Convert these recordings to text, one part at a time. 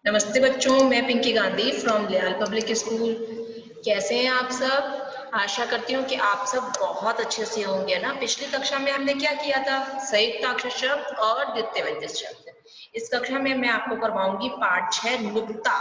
नमस्ते बच्चों, मैं पिंकी गांधी फ्रॉम लियाल पब्लिक स्कूल। कैसे हैं आप सब? आशा करती हूँ कि आप सब बहुत अच्छे से होंगे ना। पिछली कक्षा में हमने क्या किया था? संयुक्ताक्षर शब्द और द्वितीय शब्द। इस कक्षा में मैं आपको करवाऊंगी पाठ 6 नुक्ता,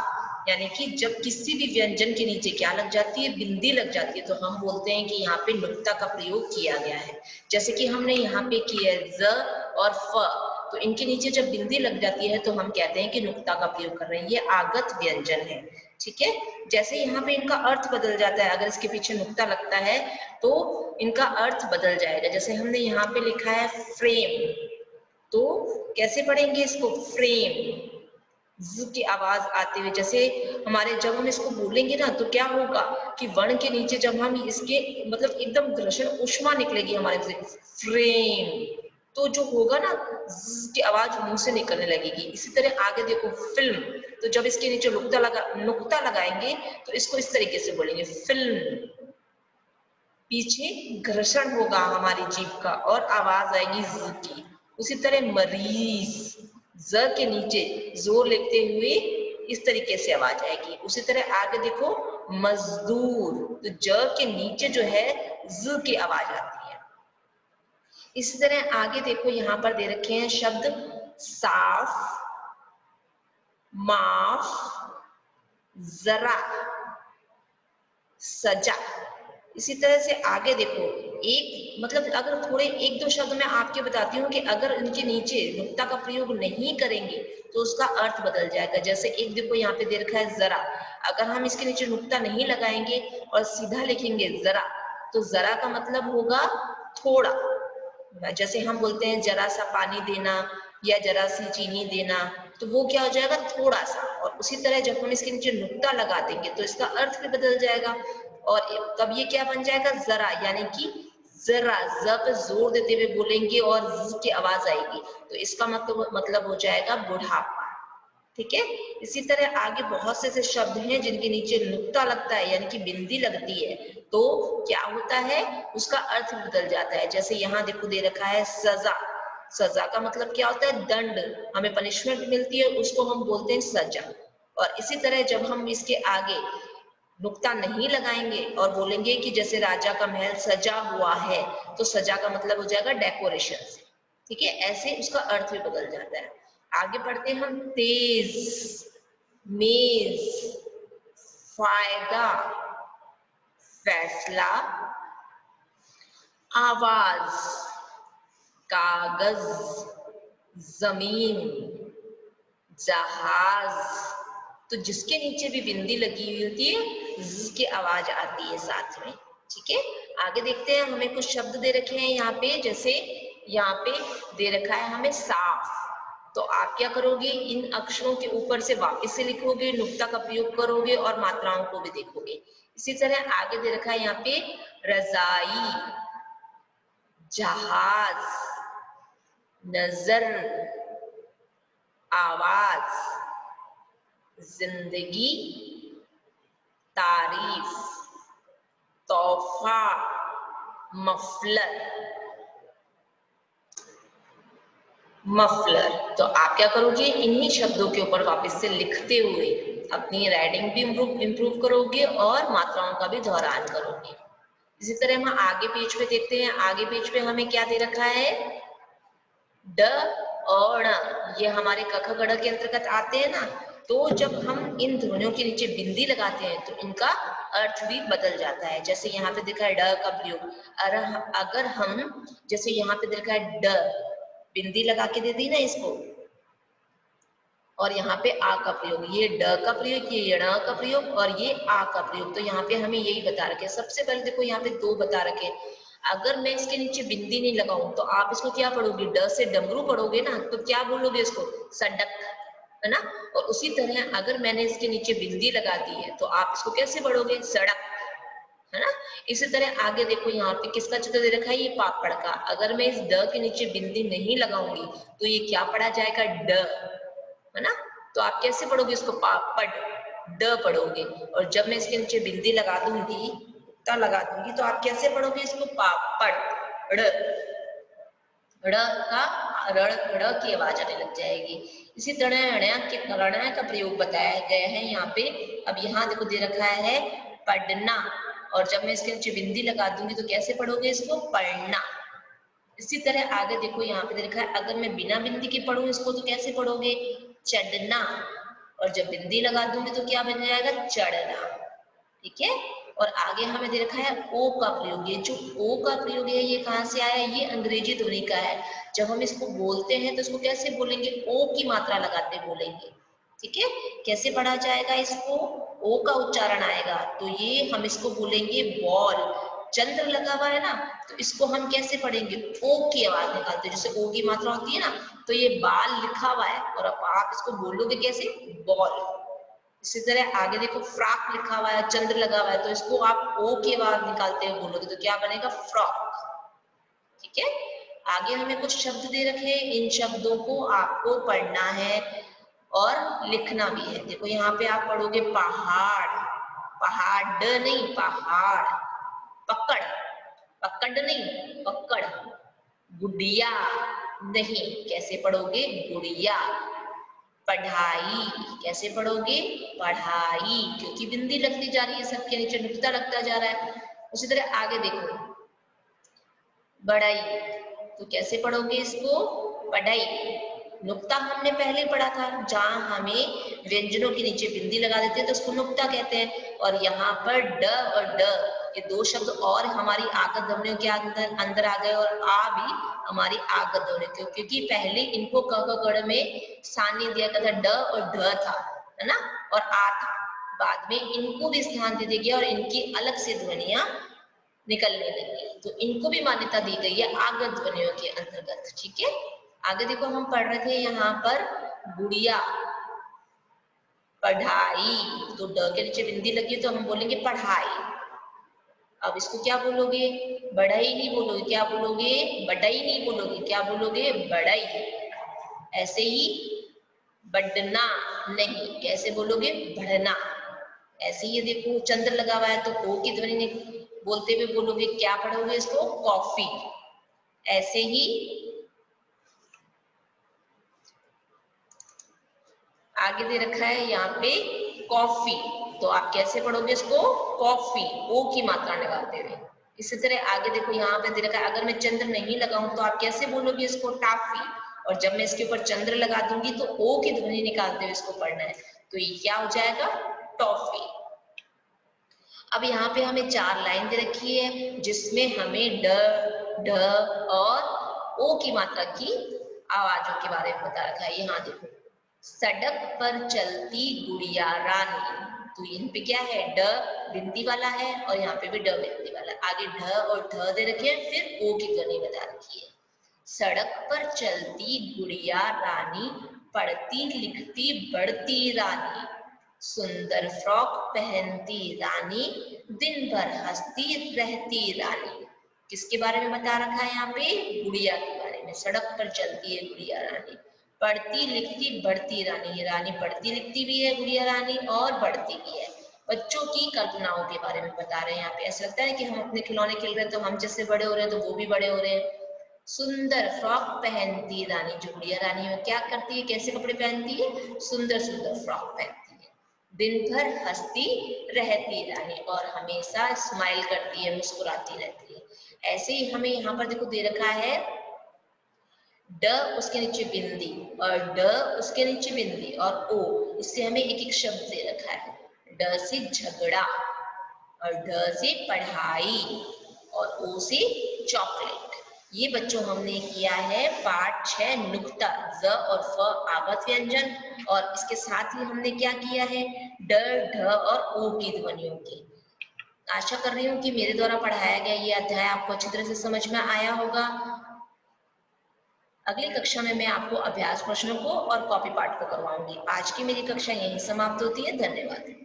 यानी कि जब किसी भी व्यंजन के नीचे क्या लग जाती है, बिंदी लग जाती है, तो हम बोलते हैं कि यहाँ पे नुक्ता का प्रयोग किया गया है। जैसे कि हमने यहाँ पे किया ज और फ, तो इनके नीचे जब बिंदी लग जाती है तो हम कहते हैं कि नुक्ता का प्रयोग कर रहे हैं। ये आगत व्यंजन है, ठीक है। जैसे यहाँ पे इनका अर्थ बदल जाता है, अगर इसके पीछे नुक्ता लगता है तो इनका अर्थ बदल जाएगा। जैसे हमने यहाँ पे लिखा है फ्रेम, तो कैसे पढ़ेंगे इसको? फ्रेम, ज की आवाज आते हुए। जैसे हमारे जब हम इसको बोलेंगे ना तो क्या होगा कि वर्ण के नीचे जब हम इसके मतलब एकदम घर्षण ऊष्मा निकलेगी हमारे से, फ्रेम, तो जो होगा ना ज की आवाज मुंह से निकलने लगेगी। इसी तरह आगे देखो फिल्म, तो जब इसके नीचे नुक्ता लगाएंगे तो इसको इस तरीके से बोलेंगे फिल्म। पीछे घर्षण होगा हमारी जीभ का और आवाज आएगी ज की। उसी तरह मरीज, ज के नीचे जोर लेते हुए इस तरीके से आवाज आएगी। उसी तरह आगे देखो मजदूर, तो ज के नीचे जो है ज की आवाज आती है। इसी तरह आगे देखो यहाँ पर दे रखे हैं शब्द साफ, माफ, जरा, सजा। इसी तरह से आगे देखो, एक मतलब अगर थोड़े एक दो शब्द मैं आपके बताती हूँ कि अगर इनके नीचे नुक्ता का प्रयोग नहीं करेंगे तो उसका अर्थ बदल जाएगा। जैसे एक देखो यहाँ पे दे रखा है जरा, अगर हम इसके नीचे नुक्ता नहीं लगाएंगे और सीधा लिखेंगे जरा, तो जरा का मतलब होगा थोड़ा। जैसे हम बोलते हैं जरा सा पानी देना या जरा सी चीनी देना, तो वो क्या हो जाएगा? थोड़ा सा। और उसी तरह जब हम इसके नीचे नुक्ता लगा देंगे तो इसका अर्थ भी बदल जाएगा और तब ये क्या बन जाएगा? जरा, यानी कि जरा, ज पे जोर देते हुए बोलेंगे और ज की आवाज आएगी, तो इसका मतलब हो जाएगा बुढ़ापा, ठीक है। इसी तरह आगे बहुत से ऐसे शब्द हैं जिनके नीचे नुक्ता लगता है, यानी कि बिंदी लगती है, तो क्या होता है? उसका अर्थ बदल जाता है। जैसे यहाँ देखो दे रखा है सजा, सजा का मतलब क्या होता है? दंड, हमें पनिशमेंट मिलती है, उसको हम बोलते हैं सजा। और इसी तरह जब हम इसके आगे नुक्ता नहीं लगाएंगे और बोलेंगे कि जैसे राजा का महल सजा हुआ है, तो सजा का मतलब हो जाएगा डेकोरेशन से, ठीक है। ऐसे उसका अर्थ भी बदल जाता है। आगे बढ़ते हैं हम। तेज, मेज, फायदा, फैसला, आवाज, कागज, जमीन, जहाज, तो जिसके नीचे भी बिंदी लगी हुई होती है ज की आवाज आती है साथ में, ठीक है। आगे देखते हैं, हमें कुछ शब्द दे रखे हैं यहाँ पे। जैसे यहाँ पे दे रखा है हमें साफ, तो आप क्या करोगे? इन अक्षरों के ऊपर से वापस से लिखोगे, नुक्ता का प्रयोग करोगे और मात्राओं को भी देखोगे। इसी तरह आगे दे रखा है यहाँ पे रजाई, जहाज, नजर, आवाज, जिंदगी, तारीफ, तोहफा, मफलर, मफलर। तो आप क्या करोगे? इन्हीं शब्दों के ऊपर वापस से लिखते हुए अपनी राइटिंग भी इम्प्रूव करोगे और मात्राओं का भी दोहरान करोगे। इसी तरह हम आगे पेज पे देखते हैं। आगे पेज पे हमें क्या दे रखा है? ड और ण, ये हमारे क ख ग घ के अंतर्गत आते हैं ना। तो जब हम इन ध्वनियों के नीचे बिंदी लगाते हैं तो इनका अर्थ भी बदल जाता है। जैसे यहाँ पे देखा है ड का प्रयोग, अगर हम जैसे यहाँ पे देखा है ड, बिंदी लगा के दे दी ना इसको, और यहाँ पे आ का प्रयोग, ये ड का प्रयोग, ये ण का प्रयोग और ये आ का प्रयोग, तो यहाँ पे हमें यही बता रखे। सबसे पहले देखो यहाँ पे दो बता रखे, अगर मैं इसके नीचे बिंदी नहीं लगाऊं तो आप इसको क्या पढ़ोगे? ड से डमरू पढ़ोगे ना, तो क्या बोलोगे इसको? सडक, है ना। और उसी तरह अगर मैंने इसके नीचे बिंदी लगा दी है तो आप इसको कैसे पढ़ोगे? सड़क, है ना। इसी तरह आगे देखो यहाँ पे किसका चित्र दे रखा है? ये पापड़ का। अगर मैं इस ड के नीचे बिंदी नहीं लगाऊंगी तो ये क्या पढ़ा जाएगा? ड, है ना। तो आप कैसे पढ़ोगे इसको? पापड़, ड पढ़ोगे। और जब मैं इसके नीचे बिंदी लगा दूंगी, लगा दूंगी, तो आप कैसे पढ़ोगे इसको? पापड़, ड़, ड़ का रण ड़ की आवाज आने लग जाएगी। इसी तरह ण का प्रयोग बताया गया है यहाँ पे। अब यहाँ देखो दे रखा है पढ़ना, और जब मैं इसके नीचे बिंदी लगा दूंगी तो कैसे पढ़ोगे इसको? पढ़ना। इसी तरह आगे देखो यहाँ पे दे रखा है, अगर मैं बिना बिंदी के पढ़ूं इसको तो कैसे पढ़ोगे? चढ़ना, और जब बिंदी लगा दूंगी तो क्या बन जाएगा? चढ़ना। ठीक है। और आगे हमें दे रखा है ओ का प्रयोग। ये जो ओ का प्रयोग है ये कहाँ से आया? ये अंग्रेजी ध्वनि का है। जब हम इसको बोलते हैं तो इसको कैसे बोलेंगे? ओ की मात्रा लगाते बोलेंगे। ठीक है। कैसे पढ़ा जाएगा इसको? ओ का उच्चारण आएगा तो ये हम इसको बोलेंगे बॉल। चंद्र लगा हुआ है ना, तो इसको हम कैसे पढ़ेंगे? ओ की आवाज निकालते, जैसे ओ की मात्रा होती है ना, तो ये बाल लिखा हुआ है और अब आप इसको बोलोगे कैसे? बॉल। इसी तरह आगे देखो फ्रॉक लिखा हुआ है, चंद्र लगा हुआ है, तो इसको आप ओ की आवाज निकालते हुए बोलोगे तो क्या बनेगा? फ्रॉक। ठीक है। आगे हमें कुछ शब्द दे रखे हैं, इन शब्दों को आपको पढ़ना है और लिखना भी है। देखो यहाँ पे आप पढ़ोगे पहाड़, पहाड़ नहीं पहाड़। पकड़, पकड़ नहीं पकड़। गुड़िया नहीं, कैसे पढ़ोगे? गुड़िया। पढ़ाई, कैसे पढ़ोगे? पढ़ाई, क्योंकि बिंदी लगती जा रही है, सबके नीचे नुक्ता लगता जा रहा है। उसी तरह आगे देखो बढ़ई, तो कैसे पढ़ोगे इसको? पढ़ई। नुक्ता हमने पहले पढ़ा था, जहां हमें व्यंजनों के नीचे बिंदी लगा देते हैं तो उसको नुक्ता कहते हैं। और यहाँ पर ड और ड, ये दो शब्द और हमारी आगत ध्वनियों के अंदर आ गए, और आ भी हमारी आगत ध्वनि, क्योंकि पहले इनको क ख गढ़ में स्थान दिया गया था, ड और ढ था, है ना, और आ था। बाद में इनको भी स्थान दे दिया गया और इनकी अलग से ध्वनियां निकलने लगी, तो इनको भी मान्यता दी गई है आगत ध्वनियों के अंतर्गत। ठीक है। आगे देखो हम पढ़ रहे थे यहाँ पर गुड़िया, पढ़ाई, तो ड के नीचे बिंदी लगी तो हम बोलेंगे पढ़ाई। अब इसको क्या बोलोगे? बढ़ई नहीं बोलोगे, क्या बोलोगे? बढ़ई नहीं बोलोगे, क्या बोलोगे? बढ़ई। ऐसे ही बढ़ना नहीं, कैसे बोलोगे? बढ़ना। ऐसे ही देखो चंद्र लगा हुआ है तो ओ की ध्वनि बोलते हुए बोलोगे, क्या पढ़ोगे इसको? कॉफी। ऐसे ही आगे दे रखा है यहाँ पे कॉफी, तो आप कैसे पढ़ोगे इसको? कॉफी, ओ की मात्रा लगाते हुए। इसी तरह आगे देखो यहाँ पे दे रखा है, अगर मैं चंद्र नहीं लगाऊं तो आप कैसे बोलोगे इसको? टाफी। और जब मैं इसके ऊपर चंद्र लगा दूंगी तो ओ की ध्वनि निकालते हुए इसको पढ़ना है, तो ये क्या हो जाएगा? टॉफी। अब यहाँ पे हमें 4 लाइन दे रखी है जिसमें हमें ड, ढ और ओ की मात्रा की आवाजों के बारे में बता रखा है। यहाँ देखो, सड़क पर चलती गुड़िया रानी, तो इन पे क्या है? ड बिंदी वाला है और यहाँ पे भी ड बिंदी वाला, आगे ढ और ढ दे रखे हैं, फिर ओ की ध्वनि बता रखी है। सड़क पर चलती गुड़िया रानी, पढ़ती लिखती बढ़ती रानी, सुंदर फ्रॉक पहनती रानी, दिन भर हंसती रहती रानी। किसके बारे में बता रखा है यहाँ पे? गुड़िया के बारे में। सड़क पर चलती है गुड़िया रानी, पढ़ती लिखती बढ़ती रानी, ये रानी पढ़ती लिखती भी है गुड़िया रानी और बढ़ती भी है। बच्चों की कल्पनाओं के बारे में बता रहे हैं यहाँ पे। ऐसा लगता है कि हम अपने खिलौने खेल रहे हैं तो हम जैसे बड़े हो रहे हैं तो वो भी बड़े हो रहे हैं। सुंदर फ्रॉक पहनती रानी, जो गुड़िया रानी है क्या करती है? कैसे कपड़े पहनती है? सुंदर सुंदर फ्रॉक पहनती है। दिन भर हंसती रहती रानी, और हमेशा स्माइल करती है, मुस्कुराती रहती है। ऐसे ही हमें यहाँ पर देखो दे रखा है ड, उसके नीचे बिंदी, और ड उसके नीचे बिंदी और ओ, इससे हमें एक एक शब्द दे रखा है। ड से झगड़ा, और ढ से पढ़ाई, और ओ से चॉकलेट। ये बच्चों हमने किया है पाठ 6 नुक्ता, ज और फ आगत व्यंजन, और इसके साथ ही हमने क्या किया है? ड, ढ और ओ की ध्वनियों की। आशा कर रही हूँ कि मेरे द्वारा पढ़ाया गया ये अध्याय आपको अच्छी तरह से समझ में आया होगा। अगली कक्षा में मैं आपको अभ्यास प्रश्नों को और कॉपी पाठ को करवाऊंगी। आज की मेरी कक्षा यहीं समाप्त होती है। धन्यवाद।